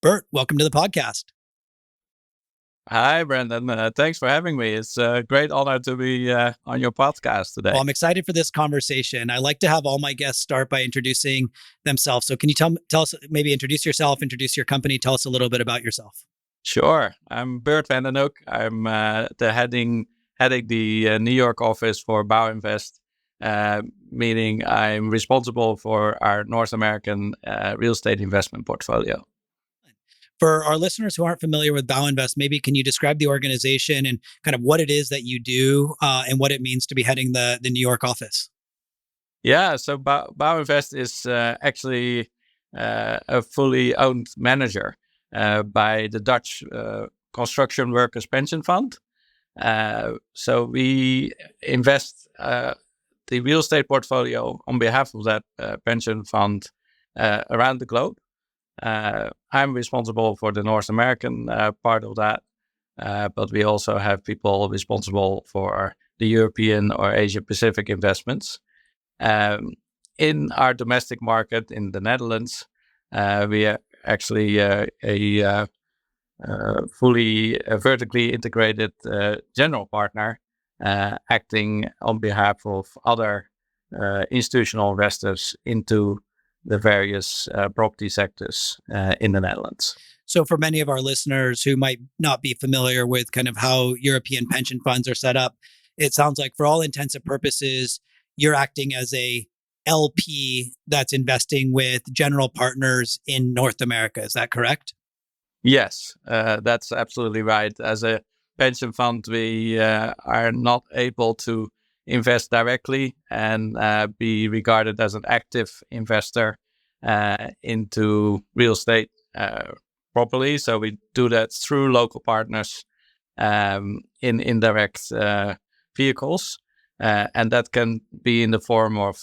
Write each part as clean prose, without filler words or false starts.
Bert, welcome to the podcast. Hi, Brendan. Thanks for having me. It's a great honor to be on your podcast today. Well, I'm excited for this conversation. I like to have all my guests start by introducing themselves. So can you tell us, maybe introduce yourself, introduce your company, tell us a little bit about yourself. Sure. I'm Bert and I. I'm heading the New York office for Bouwinvest, meaning I'm responsible for our North American real estate investment portfolio. For our listeners who aren't familiar with Bouwinvest, maybe can you describe the organization and kind of what it is that you do and what it means to be heading the New York office? Yeah, so Bouwinvest is actually a fully owned manager by the Dutch Construction Workers Pension Fund. So we invest the real estate portfolio on behalf of that pension fund around the globe. I'm responsible for the North American part of that, but we also have people responsible for the European or Asia Pacific investments. In our domestic market in the Netherlands, we are actually a fully vertically integrated general partner acting on behalf of other institutional investors into the various property sectors in the Netherlands. So for many of our listeners who might not be familiar with kind of how European pension funds are set up, it sounds like for all intents and purposes, you're acting as a LP that's investing with general partners in North America. Is that correct? Yes, that's absolutely right. As a pension fund, we are not able to invest directly and be regarded as an active investor into real estate properly. So we do that through local partners in indirect vehicles. And that can be in the form of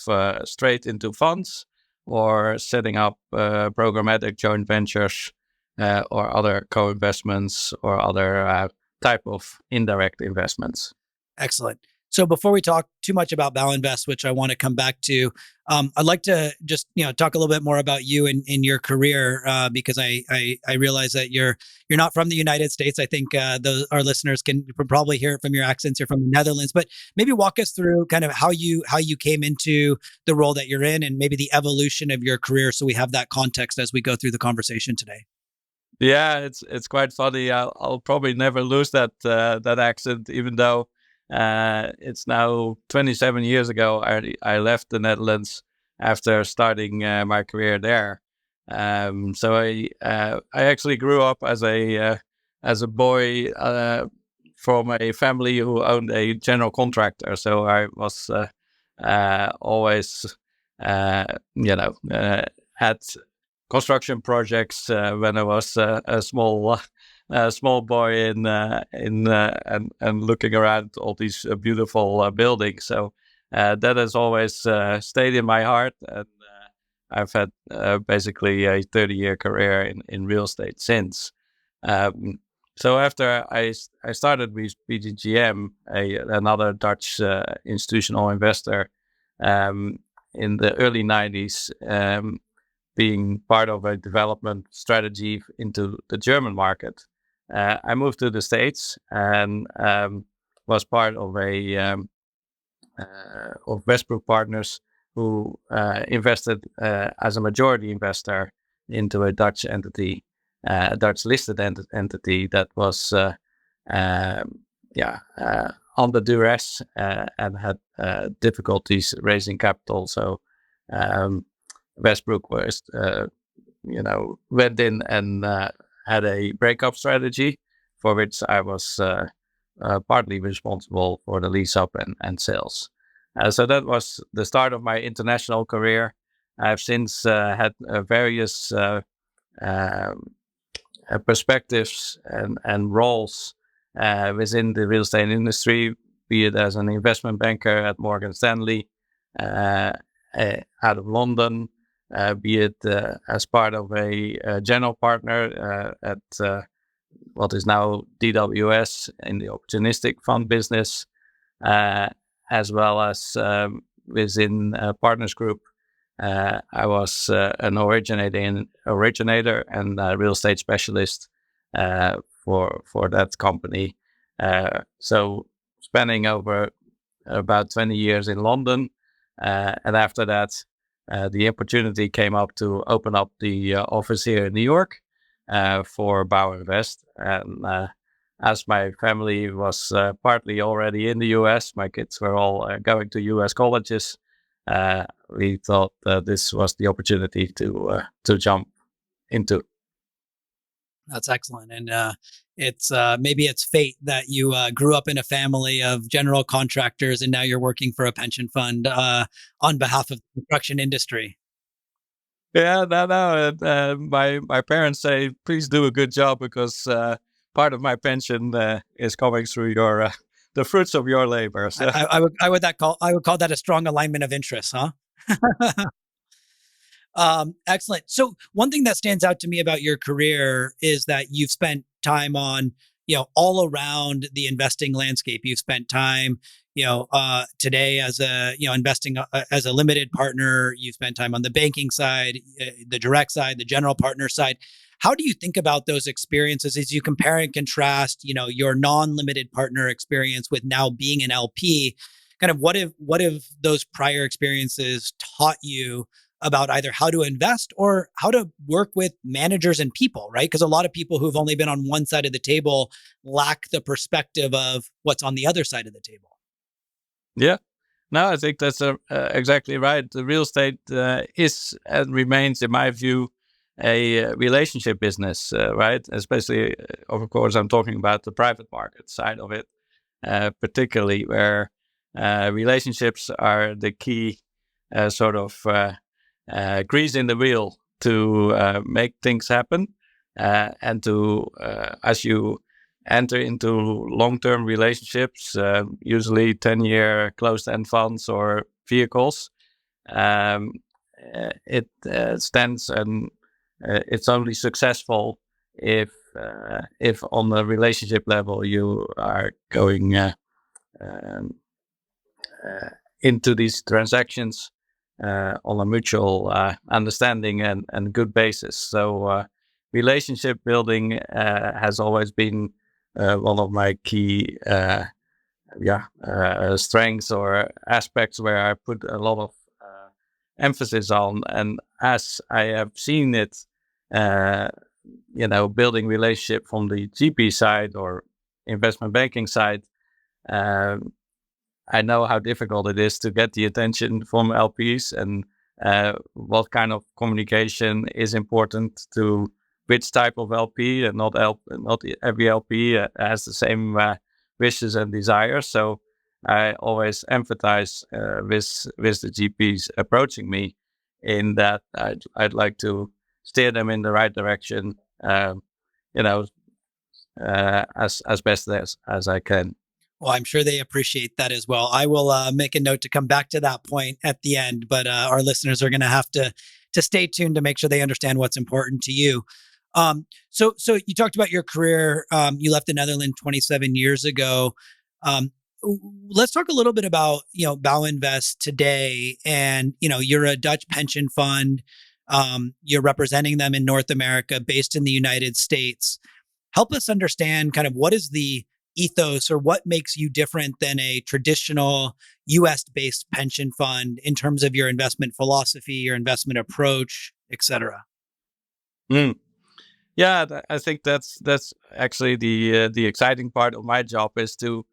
straight into funds or setting up programmatic joint ventures or other co-investments or other type of indirect investments. Excellent. So before we talk too much about Bouwinvest, which I want to come back to, I'd like to just talk a little bit more about you and in your career because I realize that you're not from the United States. I think our listeners can probably hear it from your accents. You're from the Netherlands, but maybe walk us through kind of how you came into the role that you're in and maybe the evolution of your career, so we have that context as we go through the conversation today. Yeah, it's quite funny. I'll probably never lose that accent, even though. It's now 27 years ago. I left the Netherlands after starting my career there. So I actually grew up as a boy from a family who owned a general contractor. So I was always had construction projects when I was a small boy and looking around all these beautiful buildings. So that has always stayed in my heart, and I've had basically a 30-year career in real estate since. So after I started with BGGM, another Dutch institutional investor, in the early 90s, being part of a development strategy into the German market. I moved to the States and was part of of Westbrook Partners, who invested as a majority investor into a Dutch entity, a Dutch listed entity that was under duress and had difficulties raising capital. So Westbrook was went in and had a breakup strategy for which I was partly responsible for the lease up and sales. So that was the start of my international career. I've since had various perspectives and roles within the real estate industry, be it as an investment banker at Morgan Stanley out of London, be it as part of a general partner at what is now DWS in the opportunistic fund business, as well as within Partners Group I was an originator and a real estate specialist for that company. So spending over about 20 years in London, and after that, the opportunity came up to open up the office here in New York for Bouwinvest. And as my family was partly already in the US, my kids were all going to US colleges. We thought this was the opportunity to jump into. That's excellent. And it's maybe it's fate that you grew up in a family of general contractors and now you're working for a pension fund on behalf of the construction industry. Yeah, no. My parents say, please do a good job because part of my pension is coming through your the fruits of your labor. So. I would call that a strong alignment of interests, huh? Excellent. So one thing that stands out to me about your career is that you've spent time on, all around the investing landscape. You've spent time, today as a, investing as a limited partner. You've spent time on the banking side, the direct side, the general partner side. How do you think about those experiences as you compare and contrast, your non-limited partner experience with now being an LP? Kind of what have those prior experiences taught you about either how to invest or how to work with managers and people, right? Because a lot of people who've only been on one side of the table lack the perspective of what's on the other side of the table. Yeah. No, I think that's exactly right. The real estate is and remains, in my view, a relationship business, right? Especially, of course, I'm talking about the private market side of it, particularly where relationships are the key sort of grease in the wheel to make things happen, and to as you enter into long-term relationships, usually 10-year closed-end funds or vehicles. It stands and it's only successful if on the relationship level you are going um, into these transactions on a mutual understanding and good basis. So relationship building has always been one of my key strengths or aspects where I put a lot of emphasis on. And as I have seen it, building relationship from the GP side or investment banking side, I know how difficult it is to get the attention from LPs and what kind of communication is important to which type of LP, and not every LP has the same wishes and desires. So I always empathize with the GPs approaching me in that I'd like to steer them in the right direction, as best as I can. Well, I'm sure they appreciate that as well. I will make a note to come back to that point at the end, but our listeners are going to have to stay tuned to make sure they understand what's important to you. So you talked about your career. You left the Netherlands 27 years ago. Let's talk a little bit about Bouwinvest today, and you're a Dutch pension fund. You're representing them in North America, based in the United States. Help us understand kind of what is the ethos or what makes you different than a traditional US based pension fund in terms of your investment philosophy, your investment approach, et cetera. Mm. Yeah, I think that's actually the exciting part of my job, is to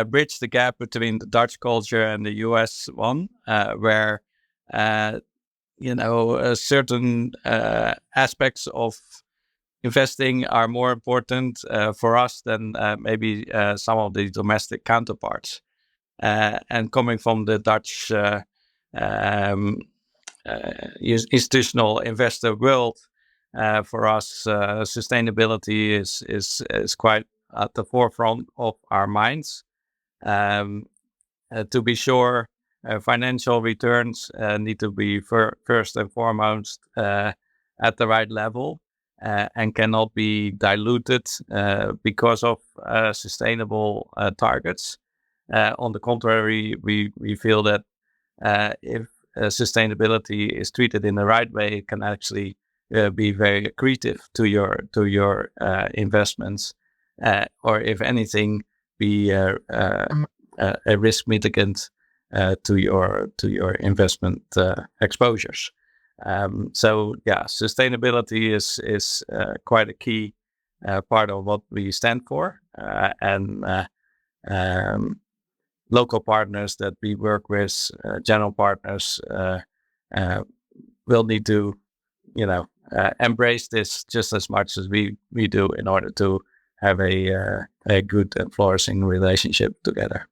bridge the gap between the Dutch culture and the US one, where certain aspects of investing are more important for us than maybe some of the domestic counterparts. And coming from the Dutch institutional investor world, for us, sustainability is quite at the forefront of our minds. To be sure, financial returns need to be first and foremost at the right level, and cannot be diluted because of sustainable targets. On the contrary, we feel that if sustainability is treated in the right way, it can actually be very accretive to your investments, or if anything, be a risk mitigant to your investment exposures. So yeah, sustainability is quite a key part of what we stand for, and local partners that we work with, general partners, will need to, embrace this just as much as we do in order to have a good and flourishing relationship together.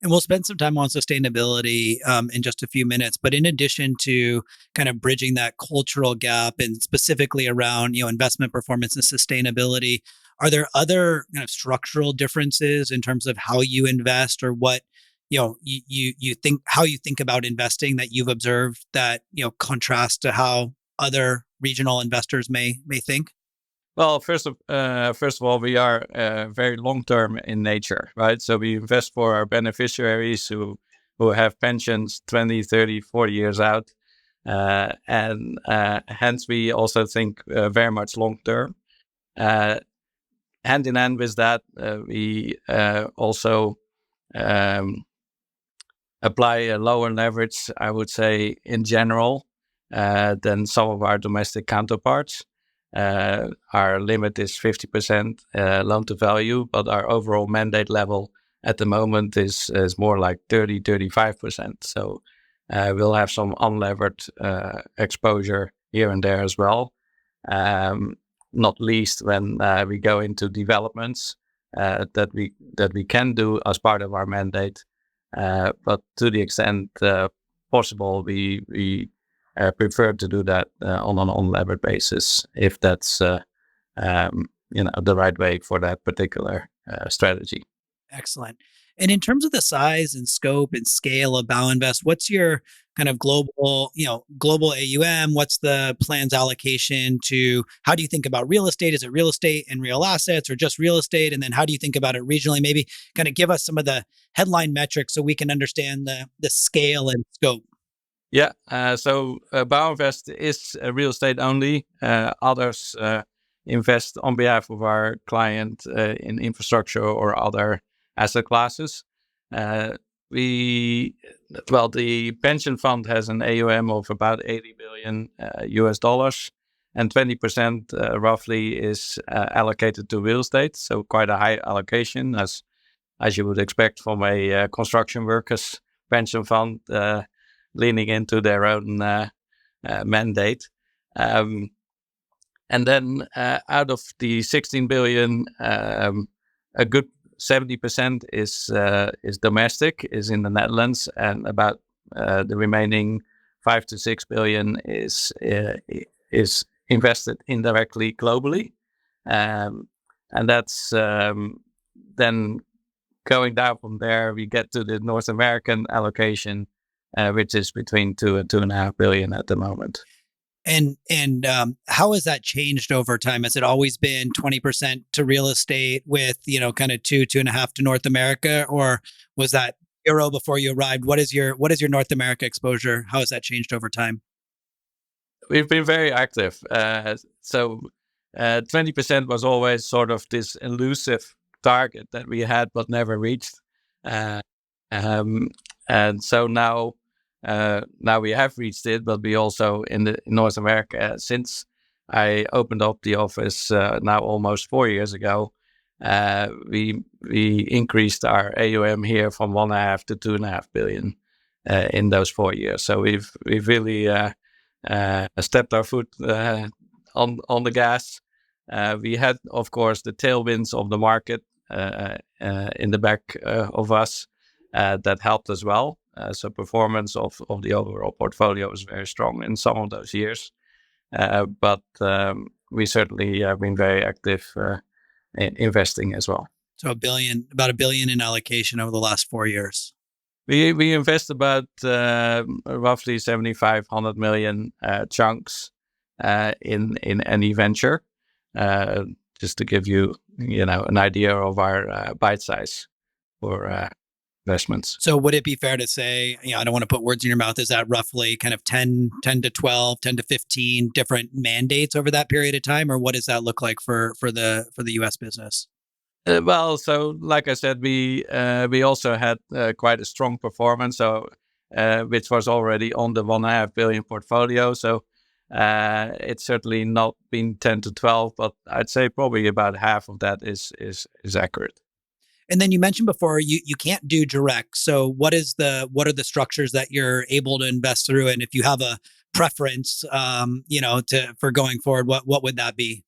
And we'll spend some time on sustainability in just a few minutes. But in addition to kind of bridging that cultural gap and specifically around investment performance and sustainability, are there other kind of structural differences in terms of how you invest or what you think how you think about investing that you've observed that contrast to how other regional investors may think? Well, first of all, we are very long term in nature, right? So we invest for our beneficiaries who have pensions 20, 30, 40 years out. And hence, we also think very much long term. Hand in hand with that, we also apply a lower leverage, I would say, in general, than some of our domestic counterparts. Our limit is 50% loan to value, but our overall mandate level at the moment is more like 30, 35%. So we'll have some unlevered exposure here and there as well. Not least when we go into developments that we can do as part of our mandate. But to the extent possible, we prefer to do that on an unlevered basis if that's the right way for that particular strategy. Excellent. And in terms of the size and scope and scale of Bouwinvest, what's your kind of global AUM? What's the plan's allocation to, how do you think about real estate? Is it real estate and real assets or just real estate? And then how do you think about it regionally? Maybe kind of give us some of the headline metrics so we can understand the scale and scope. Yeah, so Bouwinvest is real estate only. Others invest on behalf of our client in infrastructure or other asset classes. The pension fund has an AUM of about 80 billion US dollars, and 20% roughly is allocated to real estate. So quite a high allocation, as you would expect from a construction workers pension fund leaning into their own mandate. And then out of the 16 billion, a good 70% is domestic, is in the Netherlands, and about the remaining 5 to 6 billion is invested indirectly globally. And that's then going down from there, we get to the North American allocation, which is between 2 and 2.5 billion at the moment. And how has that changed over time? Has it always been 20% to real estate with, kind of 2.5 to North America, or was that zero before you arrived? What is your North America exposure? How has that changed over time? We've been very active. So 20% was always sort of this elusive target that we had but never reached. And so now we have reached it, but we also in North America, since I opened up the office now almost 4 years ago, we increased our AUM here from 1.5 to 2.5 billion in those 4 years. So we've really stepped our foot on the gas. We had, of course, the tailwinds of the market in the back of us that helped as well. So performance of the overall portfolio was very strong in some of those years. But we certainly have been very active in investing as well. So about $1 billion in allocation over the last 4 years. We invest about roughly 7,500 million chunks in any venture, just to give you an idea of our bite size for investments. So would it be fair to say, I don't want to put words in your mouth, is that roughly kind of 10 to 12, 10 to 15 different mandates over that period of time? Or what does that look like for the US business? Well, so like I said, we also had quite a strong performance, so which was already on the 1.5 billion portfolio. So it's certainly not been 10 to 12, but I'd say probably about half of that is accurate. And then you mentioned before you can't do direct. So what are the structures that you're able to invest through? And if you have a preference, to for going forward, what would that be?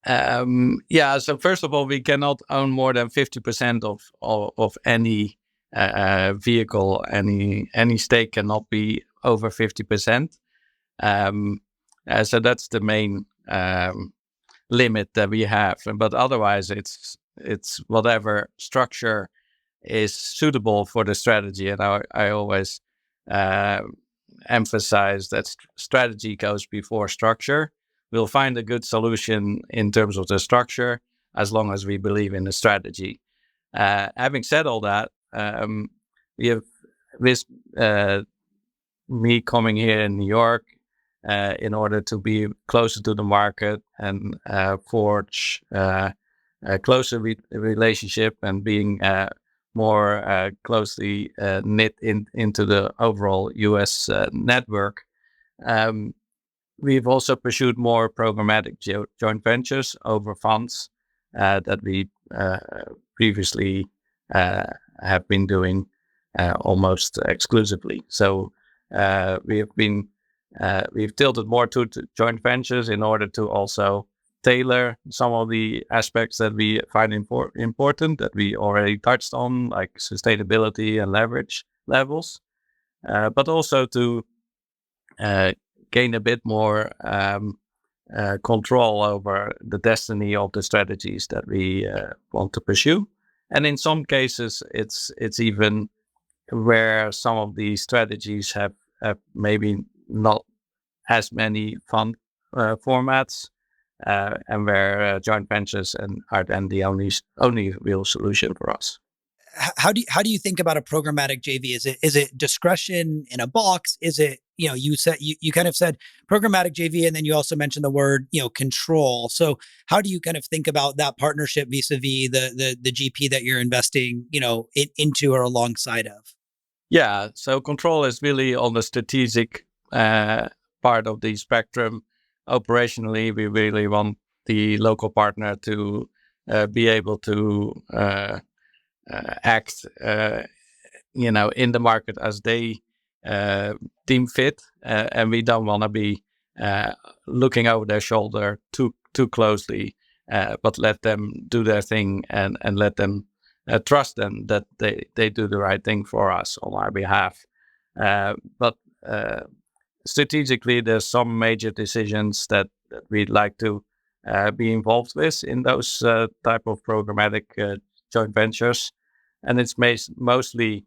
Yeah. So first of all, we cannot own more than 50% of any vehicle. Any stake cannot be over 50%. So that's the main limit that we have. But otherwise, it's whatever structure is suitable for the strategy. And I always uh, emphasize that strategy goes before structure. We'll find a good solution in terms of the structure as long as we believe in the strategy. Having said all that, we have with me coming here in New York in order to be closer to the market and forge a closer relationship and being more closely knit into the overall US network. Um, we've also pursued more programmatic joint ventures over funds that we previously uh, have been doing almost exclusively. So we've tilted more to joint ventures in order to also tailor some of the aspects that we find important that we already touched on, like sustainability and leverage levels, but also to uh, gain a bit more control over the destiny of the strategies that we want to pursue. And in some cases, it's even where some of these strategies have maybe not as many fund formats, and where joint ventures and are then the only real solution for us. How do you think about a programmatic JV? Is it discretion in a box? Is it, you said you kind of said programmatic JV, and then you also mentioned the word, control. So how do you kind of think about that partnership vis-a-vis the GP that you're investing, into or alongside of? Yeah, so control is really on the strategic part of the spectrum. Operationally, we really want the local partner to be able to act, in the market as they uh, deem fit, and we don't want to be uh, looking over their shoulder too closely, but let them do their thing and let them trust them that they do the right thing for us on our behalf. But strategically, there's some major decisions that we'd like to be involved with in those type of programmatic joint ventures, and it's mostly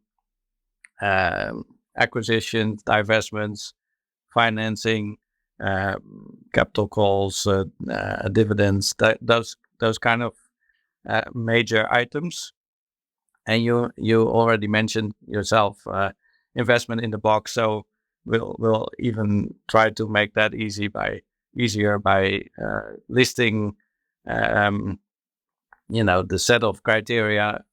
acquisitions, divestments, financing, uh, capital calls, dividends, those kind of major items. And you already mentioned yourself investment in the box, so we'll even try to make that easier by listing um, the set of criteria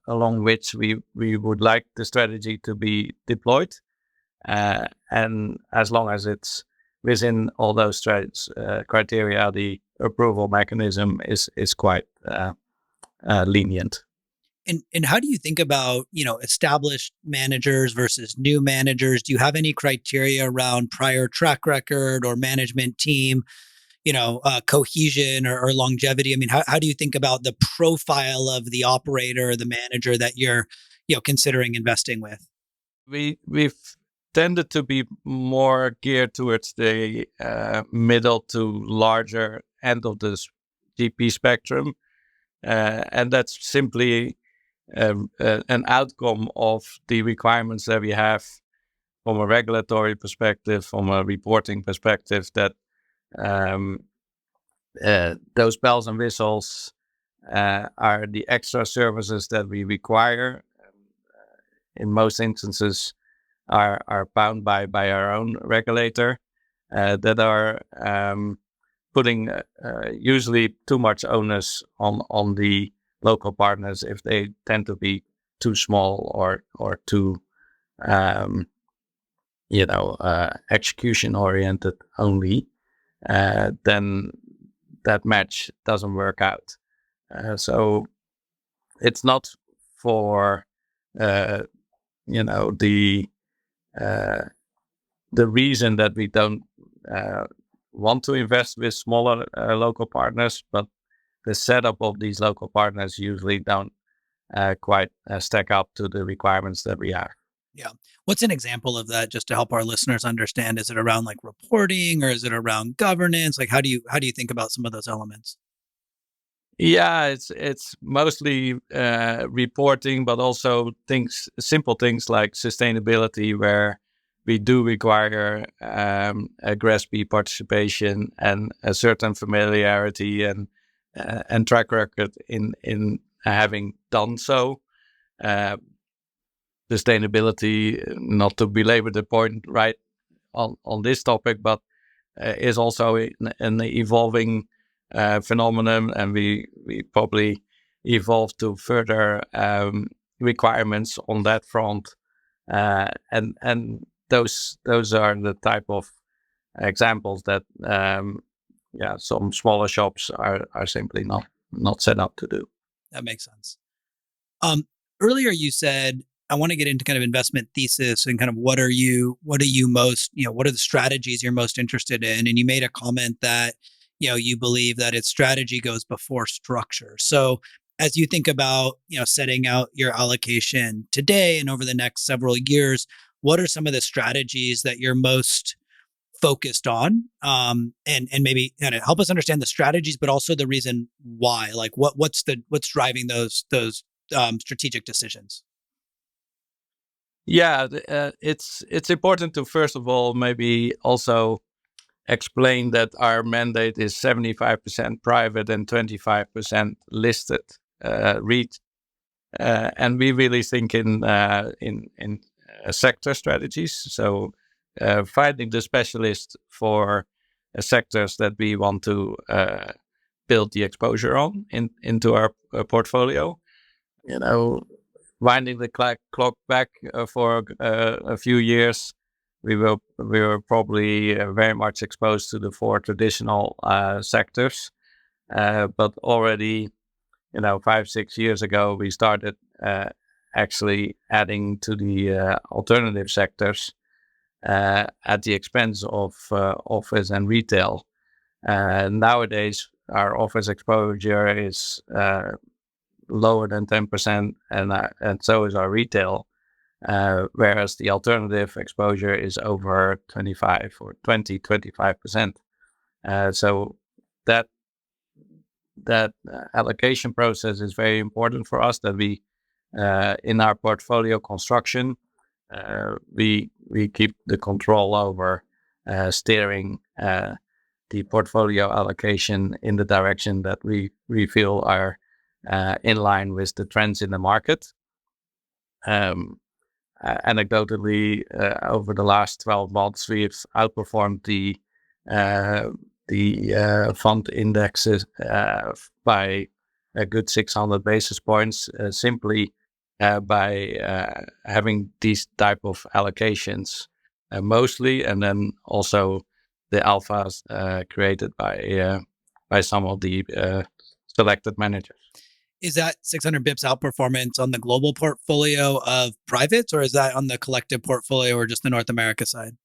along which we would like the strategy to be deployed, and as long as it's within all those criteria, the approval mechanism is quite lenient. And how do you think about, established managers versus new managers? Do you have any criteria around prior track record or management team, cohesion or longevity? I mean, how do you think about the profile of the operator or the manager that you're, considering investing with? We've tended to be more geared towards the middle to larger end of the GP spectrum, and that's simply an outcome of the requirements that we have from a regulatory perspective, from a reporting perspective, that um, those bells and whistles are the extra services that we require in most instances are bound by our own regulator, that are putting usually too much onus on the local partners if they tend to be too small or too execution oriented only. Then that match doesn't work out. So it's not for the reason that we don't want to invest with smaller local partners, but the setup of these local partners usually don't quite stack up to the requirements that we have. Yeah. What's an example of that, just to help our listeners understand? Is it around like reporting, or is it around governance? Like, how do you think about some of those elements? Yeah, it's mostly reporting, but also simple things like sustainability, where we do require a GRESB participation and a certain familiarity and track record in having done so. Uh, Sustainability, not to belabor the point right on this topic, but is also an evolving phenomenon, and we probably evolve to further requirements on that front, and those are the type of examples that some smaller shops are simply not set up to do. That makes sense. Earlier you said, I want to get into kind of investment thesis and kind of what are you most, what are the strategies you're most interested in? And you made a comment that, you believe that its strategy goes before structure. So as you think about, setting out your allocation today and over the next several years, what are some of the strategies that you're most focused on? And maybe kind of help us understand the strategies, but also the reason why. Like what's driving those strategic decisions? Yeah, it's important to first of all maybe also explain that our mandate is 75% private and 25% listed REIT, and we really think in sector strategies. So finding the specialist for sectors that we want to build the exposure on into our portfolio. Winding the clock back for a few years, we were probably very much exposed to the four traditional sectors, but already 5-6 years ago we started actually adding to the alternative sectors at the expense of office and retail. Nowadays our office exposure is lower than 10%, and so is our retail, whereas the alternative exposure is over 25%. So that allocation process is very important for us, that we in our portfolio construction we keep the control over steering the portfolio allocation in the direction that we feel are in line with the trends in the market. Anecdotally, over the last 12 months, we've outperformed the fund indexes by a good 600 basis points, simply by having these type of allocations mostly, and then also the alphas created by some of the selected managers. Is that 600 bips outperformance on the global portfolio of privates, or is that on the collective portfolio, or just the North America side?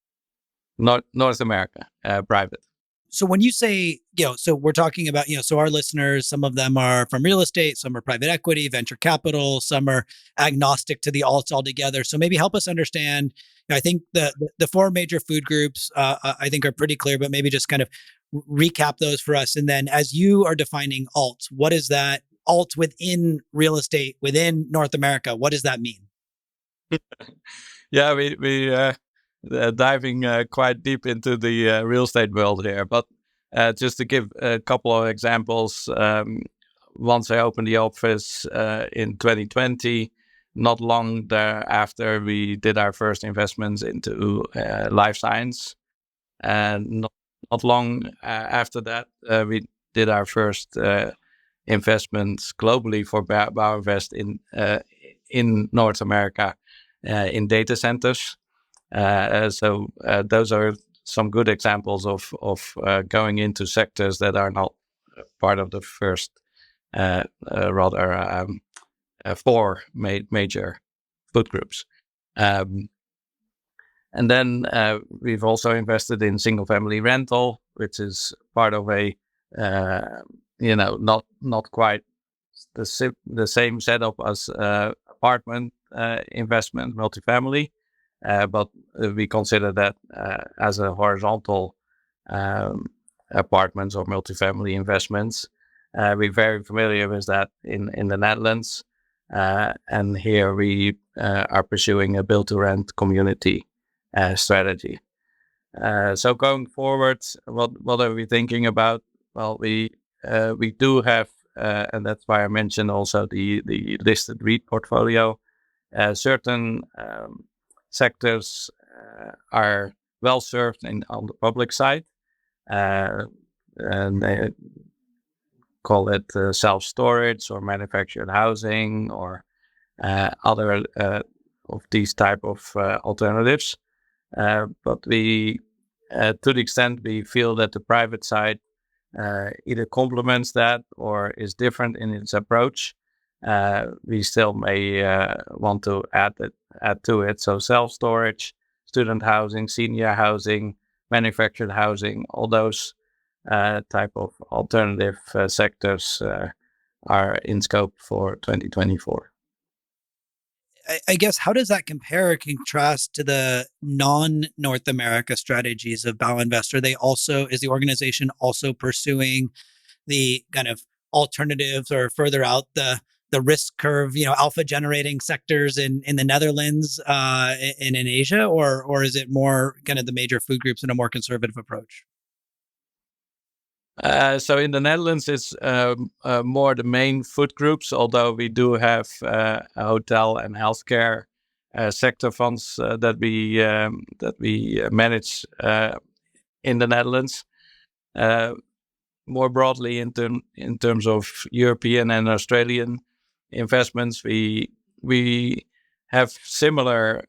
North America, private. So when you say, so we're talking about, so our listeners, some of them are from real estate, some are private equity, venture capital, some are agnostic to the alts altogether. So maybe help us understand. I think the four major food groups, I think, are pretty clear, but maybe just kind of recap those for us. And then as you are defining alts, what is that alt within real estate, within North America? What does that mean? Yeah, we diving quite deep into the real estate world here. But just to give a couple of examples, once I opened the office in 2020, not long thereafter, we did our first investments into life science, and not long after that, we did our first investments globally for Bouwinvest in North America in data centers. So those are some good examples of going into sectors that are not part of the first, rather four major food groups. And then we've also invested in single family rental, which is part of a not quite the same setup as apartment investment, multifamily, but we consider that as a horizontal apartments or multifamily investments. We're very familiar with that in the Netherlands, and here we are pursuing a build-to-rent community strategy. So going forward, what are we thinking about? Well, we do have, and that's why I mentioned also the listed REIT portfolio. Certain sectors are well served on the public side, and they call it self-storage or manufactured housing or other of these type of alternatives. But we, to the extent we feel that the private side either complements that or is different in its approach, we still may want to add to it. So self-storage, student housing, senior housing, manufactured housing, all those type of alternative sectors are in scope for 2024. I guess, how does that compare or contrast to the non-North America strategies of Bouwinvest? Is the organization also pursuing the kind of alternatives or further out the risk curve, alpha generating sectors in the Netherlands and in Asia, or is it more kind of the major food groups in a more conservative approach? So in the Netherlands, it's more the main food groups, although we do have a hotel and healthcare sector funds that we manage in the Netherlands. More broadly, in terms of European and Australian investments, we have similar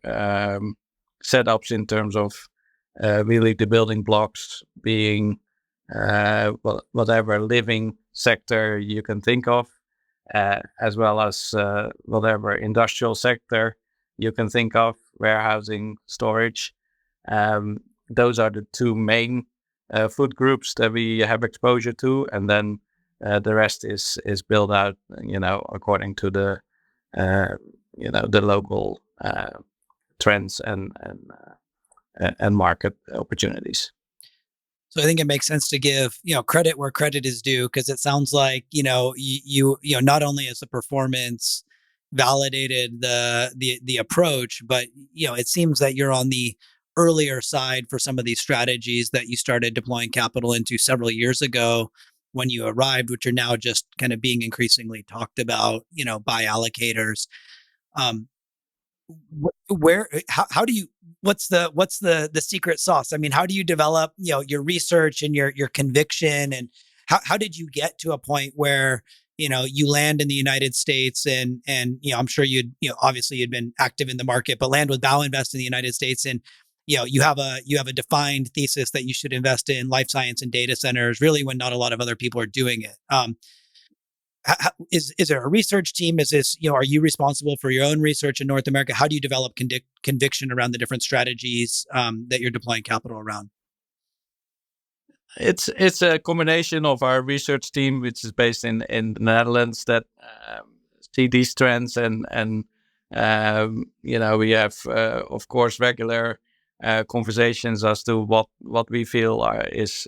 setups in terms of really the building blocks being whatever living sector you can think of, as well as whatever industrial sector you can think of, warehousing, storage. Those are the two main food groups that we have exposure to, and then the rest is built out, according to the local trends and market opportunities. So I think it makes sense to give credit where credit is due, because it sounds like you not only has the performance validated the approach, but it seems that you're on the earlier side for some of these strategies that you started deploying capital into several years ago when you arrived, which are now just kind of being increasingly talked about by allocators. How do you, what's the secret sauce? I mean, how do you develop your research and your conviction, and how did you get to a point where you land in the United States, and I'm sure obviously you'd been active in the market, but land with Bouwinvest in the United States, and you have a defined thesis that you should invest in life science and data centers, really when not a lot of other people are doing it. Is there a research team? Is this, are you responsible for your own research in North America? How do you develop conviction around the different strategies that you're deploying capital around? It's a combination of our research team, which is based in the Netherlands, that see these trends, and we have of course regular conversations as to what we feel is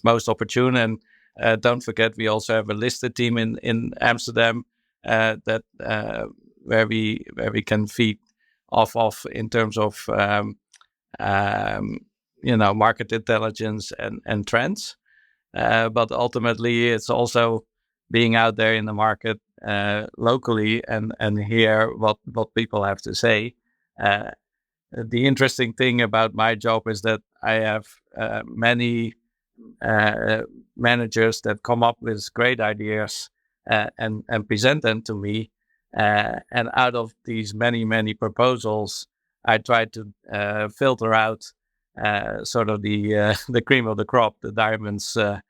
most opportune. And don't forget, we also have a listed team in Amsterdam that where we can feed off of in terms of market intelligence and trends. But ultimately, it's also being out there in the market locally and hear what people have to say. Uh, the interesting thing about my job is that I have many uh, managers that come up with great ideas and present them to me. And out of these many proposals, I try to filter out sort of the the cream of the crop, the diamonds of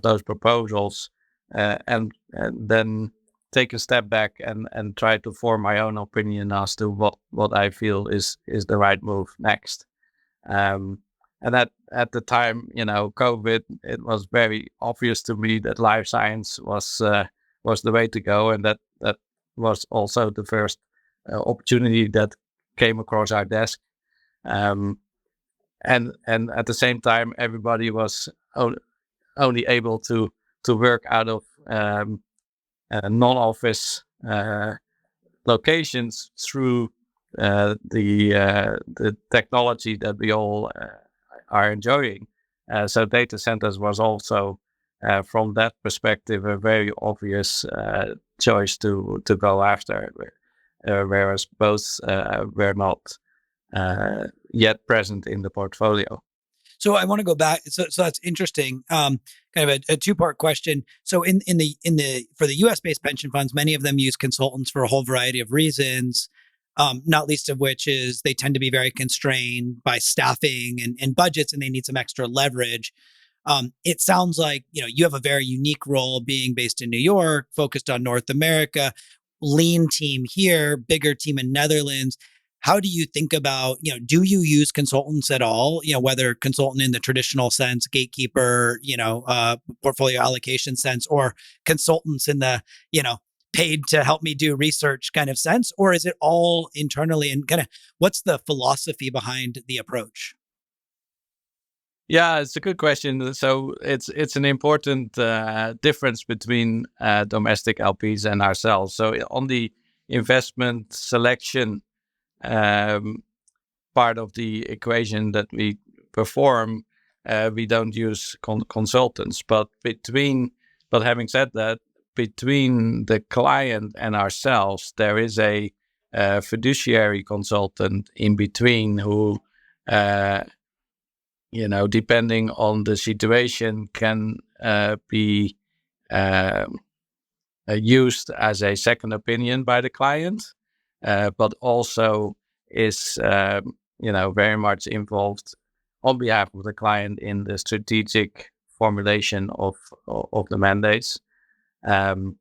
those proposals, and then take a step back and try to form my own opinion as to what I feel is the right move next. Um, and at the time, COVID, it was very obvious to me that life science was the way to go, and that was also the first opportunity that came across our desk. Um, and at the same time, everybody was only able to work out of non-office locations through the technology that we all are enjoying. So data centers was also, from that perspective, a very obvious choice to go after, whereas both were not yet present in the portfolio. So I want to go back. So that's interesting. Kind of a two-part question. So in the for the U.S. based pension funds, many of them use consultants for a whole variety of reasons. Not least of which is they tend to be very constrained by staffing and budgets, and they need some extra leverage. It sounds like you have a very unique role being based in New York, focused on North America, lean team here, bigger team in Netherlands. How do you think about, do you use consultants at all? Whether consultant in the traditional sense, gatekeeper, portfolio allocation sense, or consultants in the, paid to help me do research kind of sense, or is it all internally, and kind of what's the philosophy behind the approach? Yeah, it's a good question. So it's an important difference between domestic LPs and ourselves. So on the investment selection um, part of the equation that we perform, we don't use consultants. But having said that, between the client and ourselves, there is a fiduciary consultant in between who, uh, depending on the situation, can be uh, used as a second opinion by the client, but also is very much involved on behalf of the client in the strategic formulation of the mandates. Um,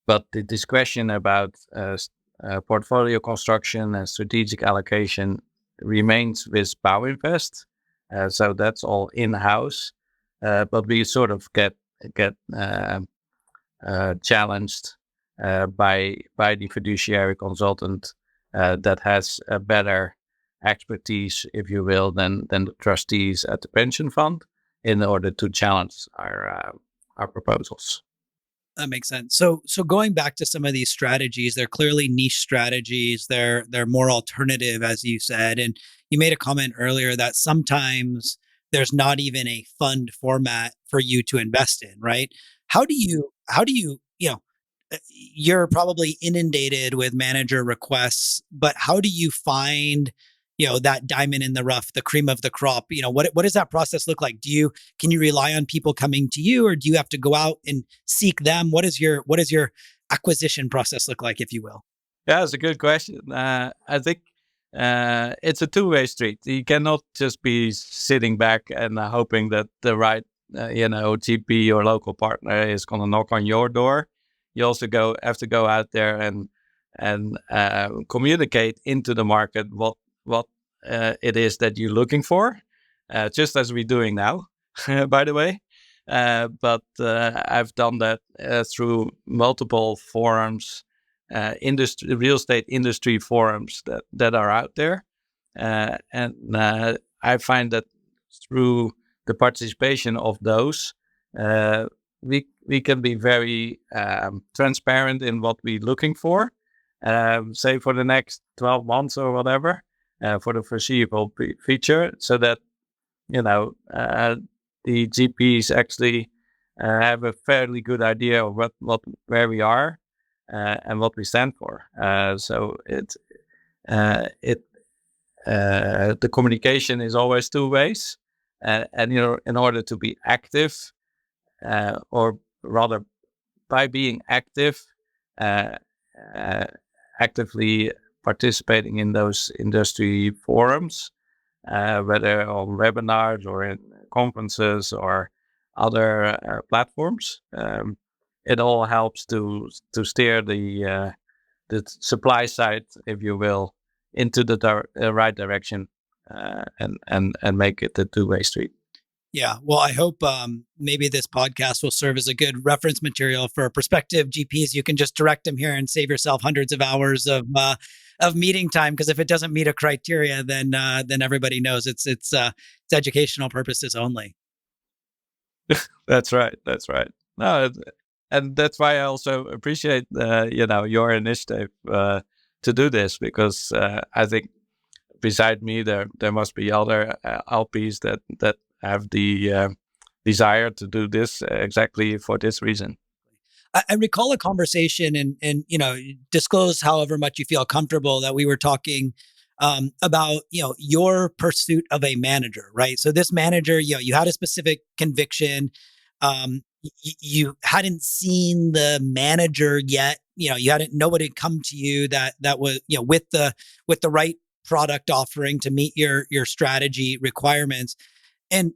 but the discussion about portfolio construction and strategic allocation remains with Bouwinvest. So that's all in house, but we sort of get challenged by the fiduciary consultant that has a better expertise, if you will, than the trustees at the pension fund in order to challenge our proposals. That makes sense. So going back to some of these strategies, they're clearly niche strategies. They're more alternative, as you said. And you made a comment earlier that sometimes there's not even a fund format for you to invest in, right? How do you, you're probably inundated with manager requests, but how do you find, that diamond in the rough, the cream of the crop? What does that process look like? Can you rely on people coming to you, or do you have to go out and seek them? What is your acquisition process look like, if you will? Yeah, it's a good question. I think it's a two-way street. You cannot just be sitting back and hoping that the right, GP or local partner is going to knock on your door. You also have to go out there and communicate into the market what it is that you're looking for, just as we're doing now, by the way. But I've done that through multiple forums, real estate industry forums that are out there, and I find that through the participation of those, uh, we can be very transparent in what we're looking for, say for the next 12 months or whatever, for the foreseeable future, so that the GPs actually have a fairly good idea of where we are and what we stand for. So it the communication is always two ways, and in order to be active, or rather by being active, uh, uh, actively participating in those industry forums, whether on webinars or in conferences or other platforms. It all helps to steer the supply side, if you will, into the right direction, and make it a two-way street. Yeah. Well, I hope maybe this podcast will serve as a good reference material for prospective GPs. You can just direct them here and save yourself hundreds of hours of meeting time. Because if it doesn't meet a criteria, then everybody knows it's educational purposes only. That's right. That's right. No, and that's why I also appreciate your initiative to do this, because I think beside me there must be other LPs that have the desire to do this exactly for this reason. I recall a conversation, and disclose however much you feel comfortable, that we were talking about your pursuit of a manager, right? So this manager, you had a specific conviction. You hadn't seen the manager yet. You hadn't nobody had come to you that was with the right product offering to meet your strategy requirements. And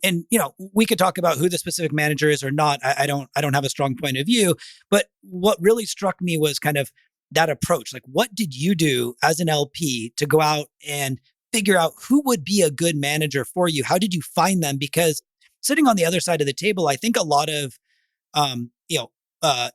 we could talk about who the specific manager is or not. I don't have a strong point of view, but what really struck me was kind of that approach. Like, what did you do as an LP to go out and figure out who would be a good manager for you? How did you find them? Because sitting on the other side of the table, I think a lot of um, you know,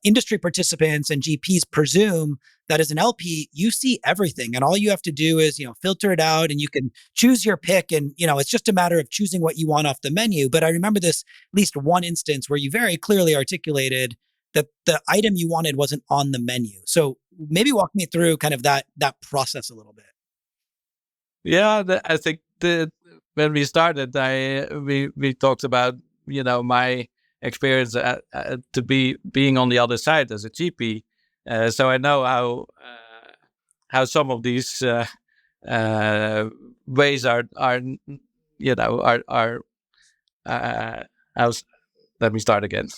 industry participants and GPs presume that as an LP, you see everything, and all you have to do is, filter it out, and you can choose your pick, and it's just a matter of choosing what you want off the menu. But I remember this at least one instance where you very clearly articulated that the item you wanted wasn't on the menu. So maybe walk me through kind of that process a little bit. Yeah, I think when we started, we talked about my experience to being on the other side as a GP, so I know how some of these uh, ways are are how's, let me start again.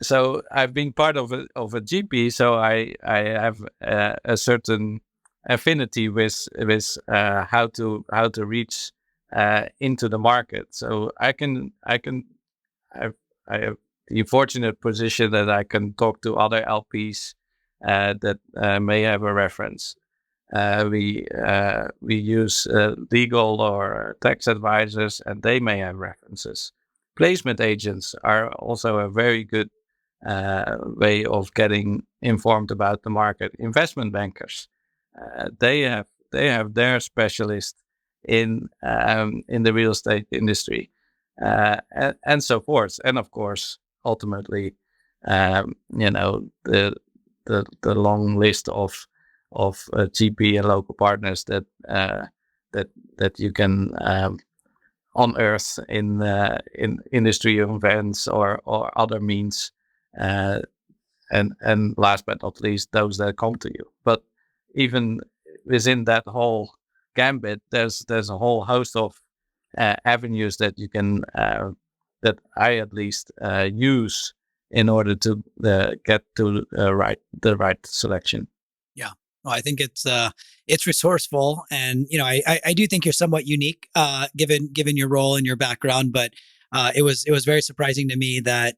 So I've been part of a GP, so I have a certain affinity with how to reach into the market. So I've, I have the fortunate position that I can talk to other LPs that may have a reference. We use legal or tax advisors, and they may have references. Placement agents are also a very good way of getting informed about the market. Investment bankers, they have their specialist in the real estate industry, and so forth. And of course, ultimately, the long list of GP and local partners that you can unearth in industry events or other means, uh, and last but not least, those that come to you. But even within that whole gambit, there's a whole host of avenues that you can that I at least use in order to get to the right selection. Yeah. Well, I think it's resourceful, and I do think you're somewhat unique, given your role and your background. But it was very surprising to me that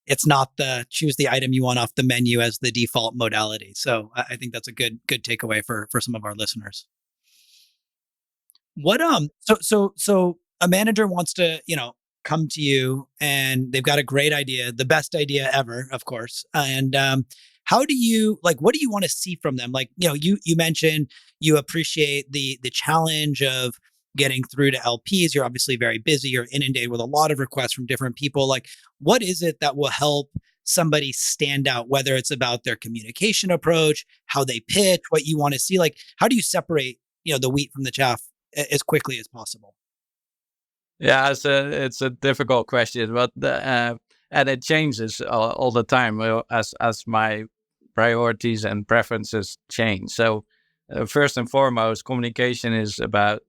it's not the choose the item you want off the menu as the default modality. So I think that's a good takeaway for some of our listeners. What so a manager wants to come to you, and they've got a great idea, the best idea ever, of course. And how do you like what do you want to see from them? Like, you mentioned you appreciate the challenge of getting through to LPs. You're obviously very busy. You're inundated with a lot of requests from different people. Like, what is it that will help somebody stand out, whether it's about their communication approach, how they pitch, what you want to see? Like, how do you separate the wheat from the chaff as quickly as possible? Yeah, it's a difficult question, but and it changes all the time as my priorities and preferences change. So first and foremost, communication is about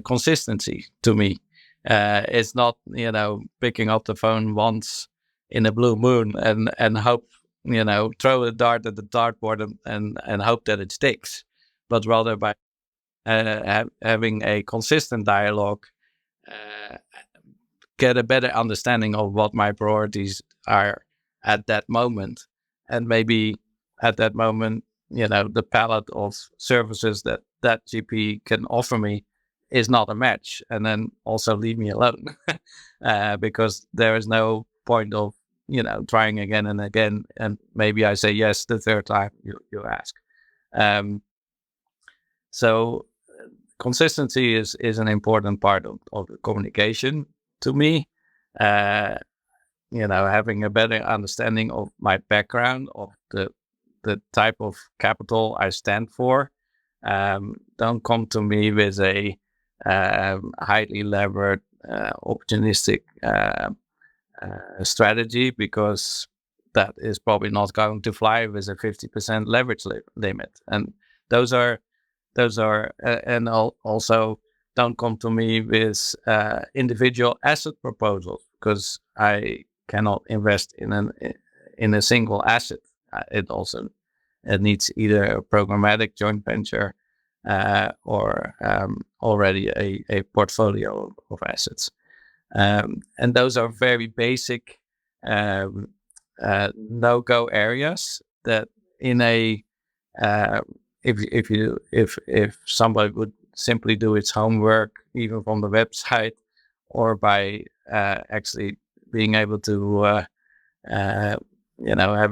consistency to me. It's not, picking up the phone once in a blue moon and hope, throw a dart at the dartboard and hope that it sticks, but rather by having a consistent dialogue, uh, get a better understanding of what my priorities are at that moment. And maybe at that moment, the palette of services that GP can offer me is not a match. And then also leave me alone because there is no point of, trying again and again. And maybe I say yes the third time you ask. So consistency is an important part of the communication to me. Uh, Having a better understanding of my background, of the type of capital I stand for. Don't come to me with a highly levered, opportunistic strategy, because that is probably not going to fly with a 50% leverage limit. And those are and also don't come to me with individual asset proposals, because I cannot invest in a single asset. It needs either a programmatic joint venture or already a portfolio of assets. And those are very basic no-go areas that in a if somebody would simply do its homework, even from the website, or by actually being able to have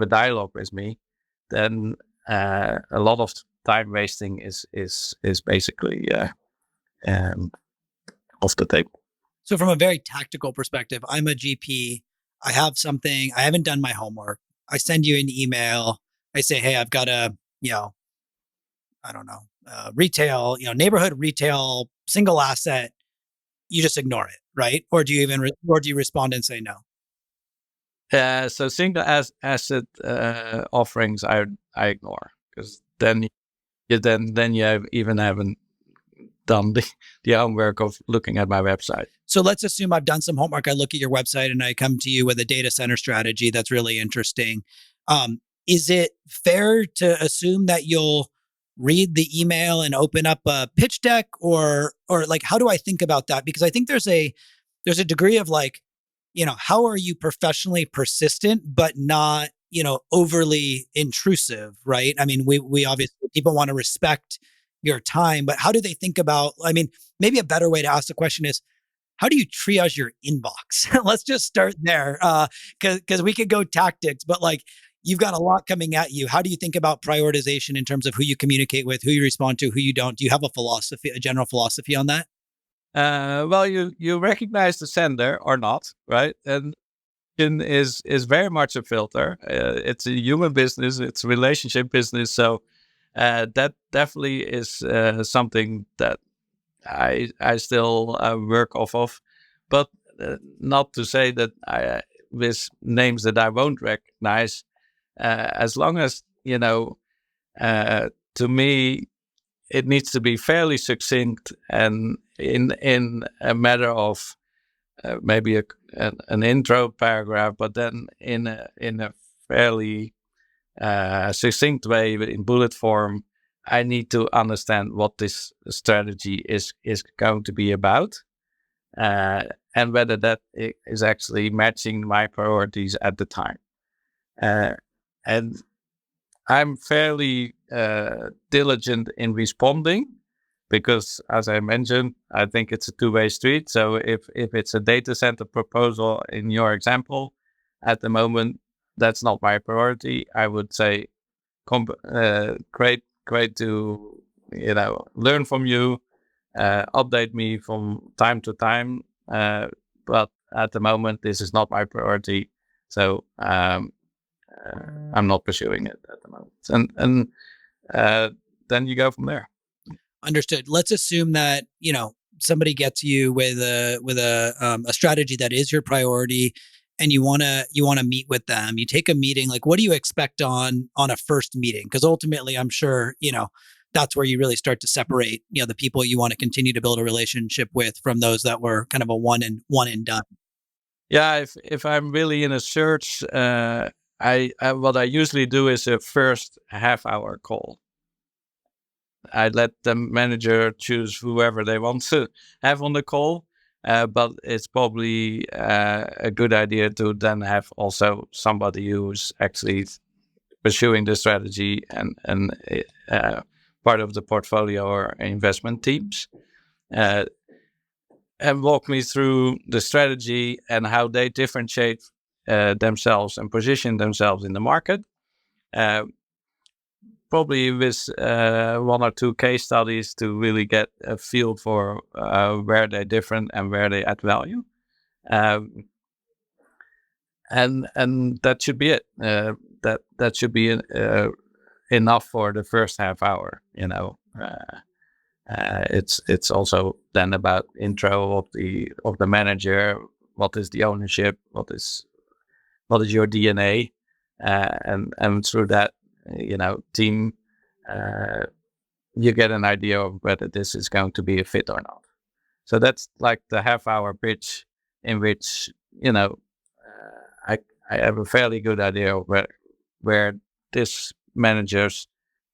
a dialogue with me, then a lot of time wasting is basically off the table. So from a very tactical perspective, I'm a GP. I have something, I haven't done my homework. I send you an email. I say, hey, I've got a, I don't know, retail, neighborhood retail, single asset. You just ignore it, right? Or do you or do you respond and say no? So single asset offerings I ignore, because then you even haven't done the homework of looking at my website. So let's assume I've done some homework. I look at your website and I come to you with a data center strategy that's really interesting. Is it fair to assume that you'll read the email and open up a pitch deck, or like, how do I think about that? Because I think there's a degree of like, how are you professionally persistent, but not, overly intrusive, right? I mean, we obviously, people want to respect your time, but how do they think about, I mean, maybe a better way to ask the question is, how do you triage your inbox? Let's just start there. Cause we could go tactics, but like, you've got a lot coming at you. How do you think about prioritization in terms of who you communicate with, who you respond to, who you don't? Do you have a general philosophy on that? Well, you recognize the sender or not, right? And is very much a filter. It's a human business. It's a relationship business. So that definitely is something that I still work off of, but not to say that with names that I won't recognize. As long as to me, it needs to be fairly succinct and in a matter of maybe an intro paragraph, but then in a fairly succinct way, in bullet form. I need to understand what this strategy is going to be about, and whether that is actually matching my priorities at the time. And I'm fairly diligent in responding, because, as I mentioned, I think it's a two-way street. So if it's a data center proposal in your example, at the moment, that's not my priority. I would say, great to learn from you, update me from time to time. But at the moment, this is not my priority. So I'm not pursuing it at the moment. And then you go from there. Understood. Let's assume that, somebody gets you with a strategy that is your priority, and you want to meet with them, you take a meeting, like what do you expect on a first meeting? Because ultimately I'm sure, that's where you really start to separate, the people you want to continue to build a relationship with from those that were kind of a one and done. Yeah, if I'm really in a search, I what I usually do is a first half hour call. I let the manager choose whoever they want to have on the call. But it's probably a good idea to then have also somebody who's actually pursuing the strategy and part of the portfolio or investment teams, uh, and walk me through the strategy and how they differentiate themselves and position themselves in the market. Uh, Probably with one or two case studies to really get a feel for where they're different and where they add value. Um, and that should be it. That should be enough for the first half hour. It's also then about intro of the manager. What is the ownership? What is your DNA? And through that, team, uh, you get an idea of whether this is going to be a fit or not. So that's like the half hour pitch in which I have a fairly good idea of where this manager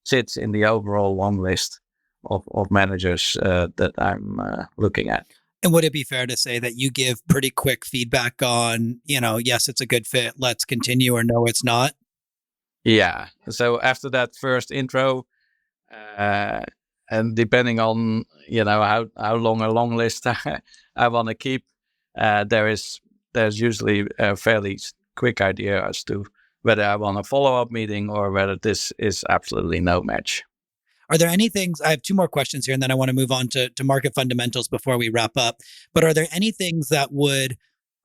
sits in the overall long list of managers that I'm looking at. And would it be fair to say that you give pretty quick feedback on, yes, it's a good fit, let's continue, or no, it's not? Yeah. So after that first intro, uh, and depending on how long a long list I want to keep, there's usually a fairly quick idea as to whether I want a follow up meeting or whether this is absolutely no match. Are there any things? I have two more questions here, and then I want to move on to market fundamentals before we wrap up. But are there any things that would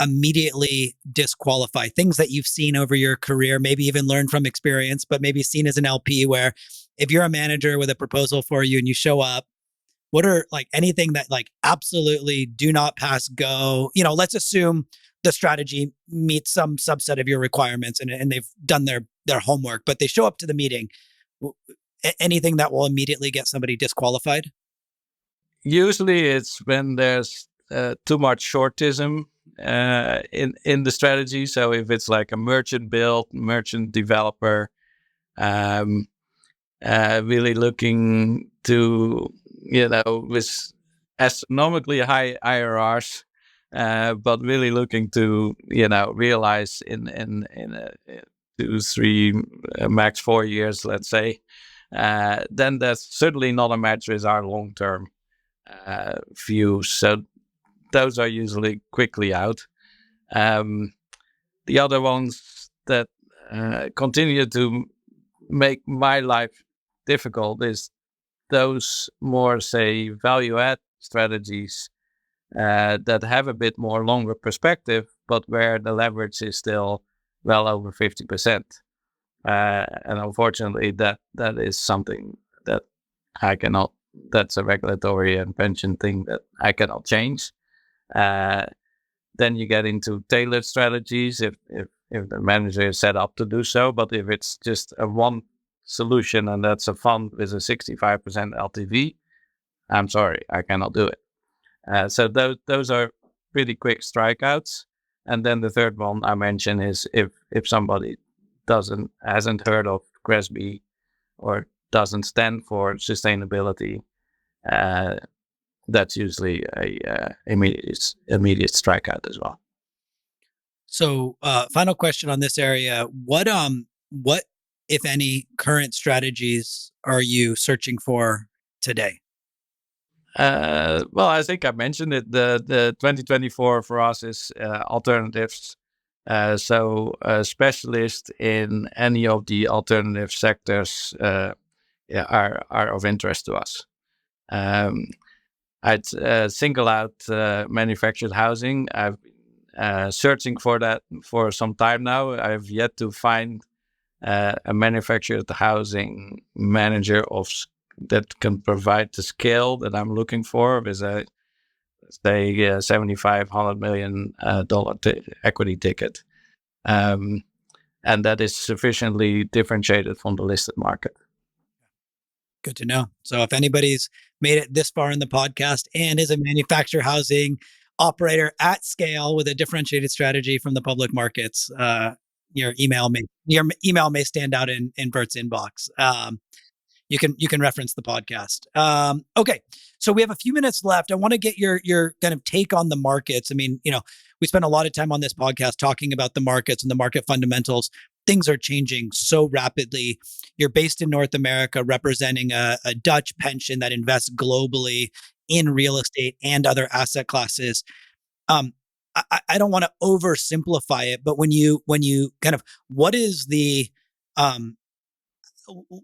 immediately disqualify things that you've seen over your career, maybe even learned from experience, but maybe seen as an LP, where if you're a manager with a proposal for you and you show up, what are like anything that like absolutely do not pass go? Let's assume the strategy meets some subset of your requirements and they've done their homework, but they show up to the meeting. Anything that will immediately get somebody disqualified? Usually, it's when there's too much shortism in the strategy. So if it's like a merchant build, merchant developer, um, really looking to with astronomically high IRRs, but really looking to realize in 2, 3, max 4 years, let's say, then that's certainly not a match with our long term views. So those are usually quickly out. Um, the other ones that continue to make my life difficult is those more, say, value add strategies that have a bit more longer perspective, but where the leverage is still well over 50%. And unfortunately, that is something that I cannot. That's a regulatory and pension thing that I cannot change. Uh, then you get into tailored strategies if the manager is set up to do so. But if it's just a one solution and that's a fund with a 65% LTV, I'm sorry, I cannot do it. So those are pretty quick strikeouts. And then the third one I mentioned is if somebody hasn't heard of GRESB or doesn't stand for sustainability, that's usually a immediate strikeout as well. So, final question on this area: what if any current strategies are you searching for today? Well, I think I mentioned it. The 2024 for us is alternatives. So a specialist in any of the alternative sectors yeah, are of interest to us. Um, I'd single out manufactured housing. I've been searching for that for some time now. I've yet to find a manufactured housing manager that can provide the scale that I'm looking for with a say $75-100 million equity ticket. and that is sufficiently differentiated from the listed market. Good to know. So if anybody's made it this far in the podcast and is a manufactured housing operator at scale with a differentiated strategy from the public markets, your email may stand out in Bert's inbox. You can reference the podcast. Okay, so we have a few minutes left. I want to get your kind of take on the markets. I mean, we spent a lot of time on this podcast talking about the markets and the market fundamentals. Things are changing so rapidly. You're based in North America, representing a Dutch pension that invests globally in real estate and other asset classes. Um, I don't want to oversimplify it, but when you kind of what is the um,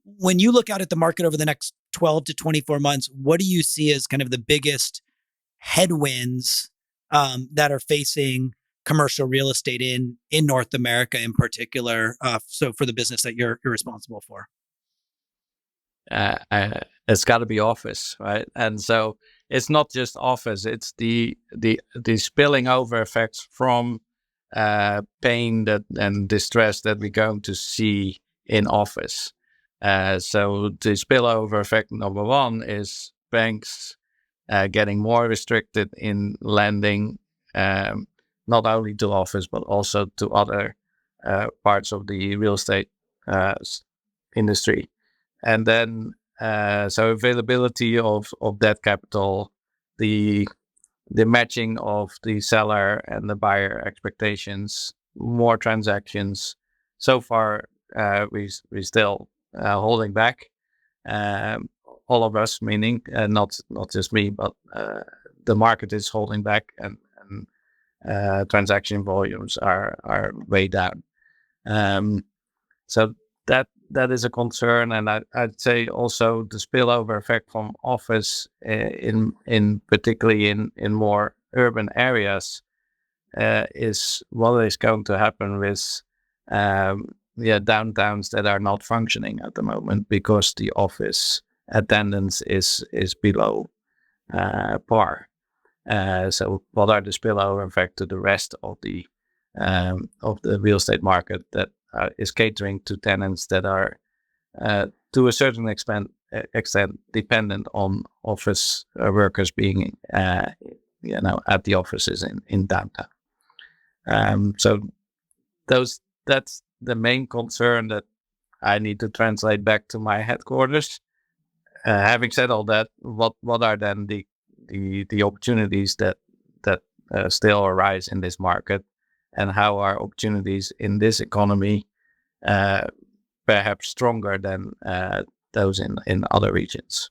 when you look out at the market over the next 12 to 24 months, what do you see as kind of the biggest headwinds that are facing commercial real estate in North America in particular? So for the business that you're responsible for. It's got to be office, right? And so it's not just office; it's the spilling over effects from pain and distress that we're going to see in office. So the spillover effect number one is banks getting more restricted in lending, not only to office but also to other parts of the real estate industry. And then so availability of debt capital, the matching of the seller and the buyer expectations, more transactions. So far, we still holding back. All of us, meaning not just me, but the market is holding back, and transaction volumes are way down. So that is a concern, and I'd say also the spillover effect from office in particularly in more urban areas is what is going to happen with downtowns that are not functioning at the moment because the office attendance is below par. So what are the spillover effect to the rest of the real estate market that is catering to tenants that are to a certain extent dependent on office workers being at the offices in downtown. So that's the main concern that I need to translate back to my headquarters. Having said all that, what are then the opportunities that still arise in this market, and how are opportunities in this economy perhaps stronger than those in other regions?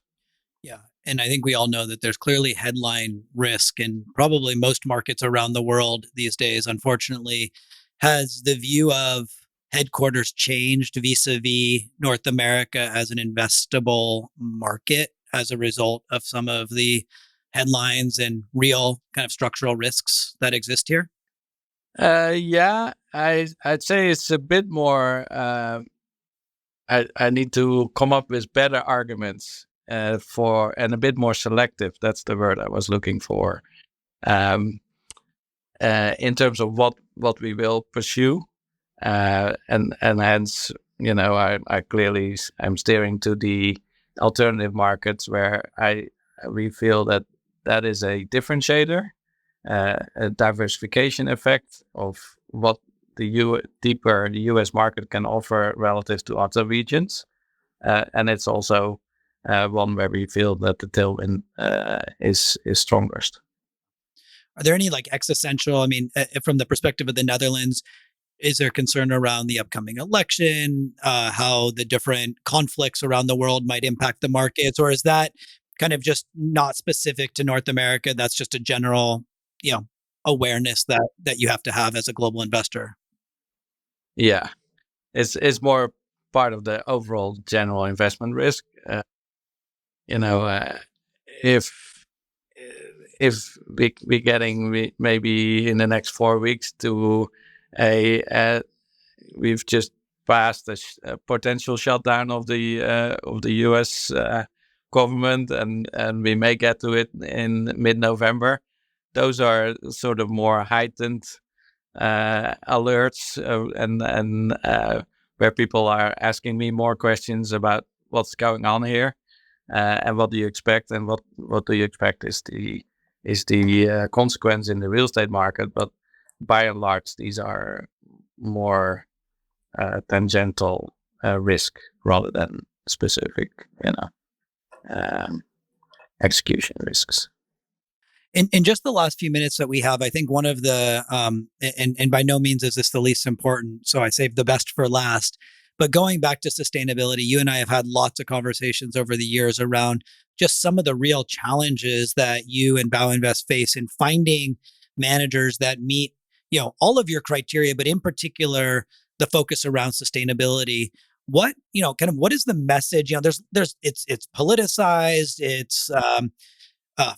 Yeah. And I think we all know that there's clearly headline risk, and probably most markets around the world these days, unfortunately. Has the view of headquarters changed vis-a-vis North America as an investable market as a result of some of the headlines and real kind of structural risks that exist here? Yeah, I'd say it's a bit more. I need to come up with better arguments for, and a bit more selective. That's the word I was looking for. In terms of what we will pursue, and hence, I clearly am steering to the alternative markets where we feel that is a differentiator, a diversification effect of what deeper the U.S. market can offer relative to other regions, and it's also one where we feel that the tailwind is strongest. Are there any like existential, I mean, from the perspective of the Netherlands, is there concern around the upcoming election, how the different conflicts around the world might impact the markets? Or is that kind of just not specific to North America? That's just a general, awareness that you have to have as a global investor? Yeah, it's more part of the overall general investment risk. If we getting maybe in the next 4 weeks to we've just passed a potential shutdown of the U.S. Government, and we may get to it in mid-November. Those are sort of more heightened alerts and where people are asking me more questions about what's going on here and what do you expect, and what do you expect is the consequence in the real estate market. But by and large, these are more tangential risk rather than specific, um, execution risks. In just the last few minutes that we have, I think one of the and by no means is this the least important, so I saved the best for last. But going back to sustainability, you and I have had lots of conversations over the years around just some of the real challenges that you and Bouwinvest face in finding managers that meet, all of your criteria, but in particular the focus around sustainability. What, kind of what is the message? It's politicized, it's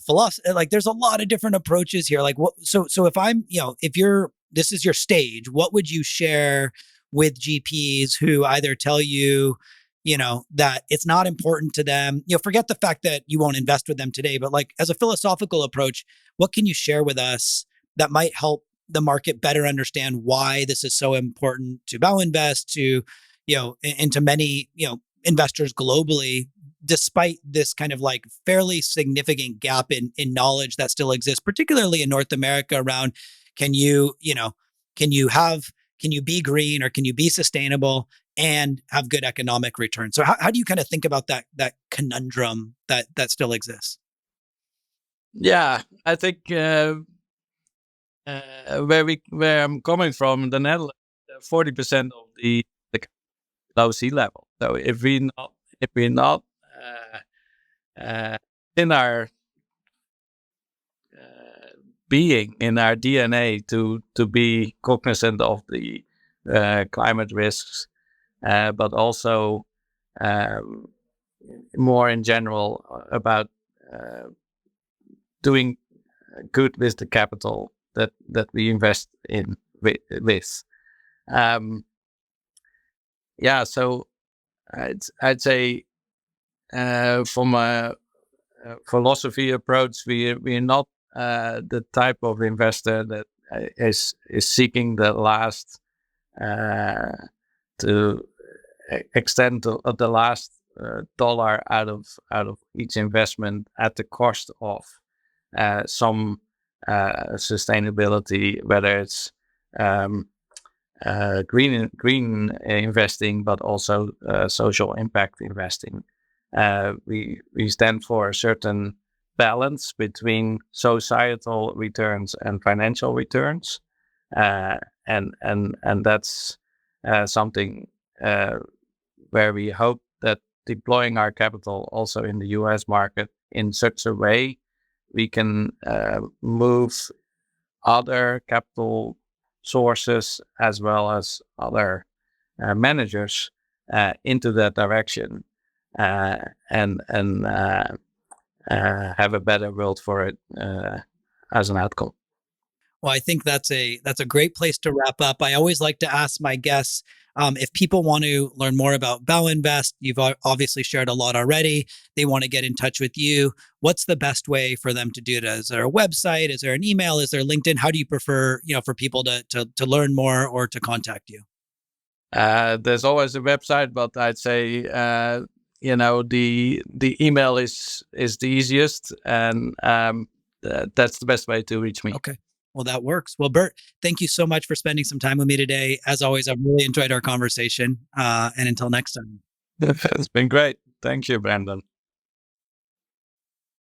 philosophy, like there's a lot of different approaches here. Like what, so if I'm, if you're, this is your stage, what would you share with GPs who either tell you, that it's not important to them, forget the fact that you won't invest with them today, but like as a philosophical approach, what can you share with us that might help the market better understand why this is so important to Bouwinvest, to, and to many, investors globally, despite this kind of like fairly significant gap in knowledge that still exists, particularly in North America around, can you, can you be green, or can you be sustainable and have good economic return? So how do you kind of think about that conundrum that still exists? Yeah, I think where I'm coming from, the Netherlands, 40% of the below sea level. So if we're not in our being, in our DNA, to be cognizant of the climate risks, but also more in general about doing good with the capital that we invest in with. So I'd say from a philosophy approach, we're not the type of investor that is seeking the last to extend the last dollar out of each investment at the cost of some sustainability, whether it's green investing, but also social impact investing. We stand for a certain balance between societal returns and financial returns, and that's something where we hope that deploying our capital also in the US market in such a way, we can move other capital sources as well as other managers into that direction, and have a better world for it as an outcome. Well, I think that's a great place to wrap up. I always like to ask my guests, if people want to learn more about Bouwinvest, you've obviously shared a lot already. They want to get in touch with you. What's the best way for them to do it? Is there a website? Is there an email? Is there LinkedIn? How do you prefer, for people to learn more or to contact you? There's always a website, but I'd say the email is the easiest, and that's the best way to reach me. Okay. Well, that works. Well, Bert, thank you so much for spending some time with me today. As always, I've really enjoyed our conversation. And until next time. It's been great. Thank you, Brandon.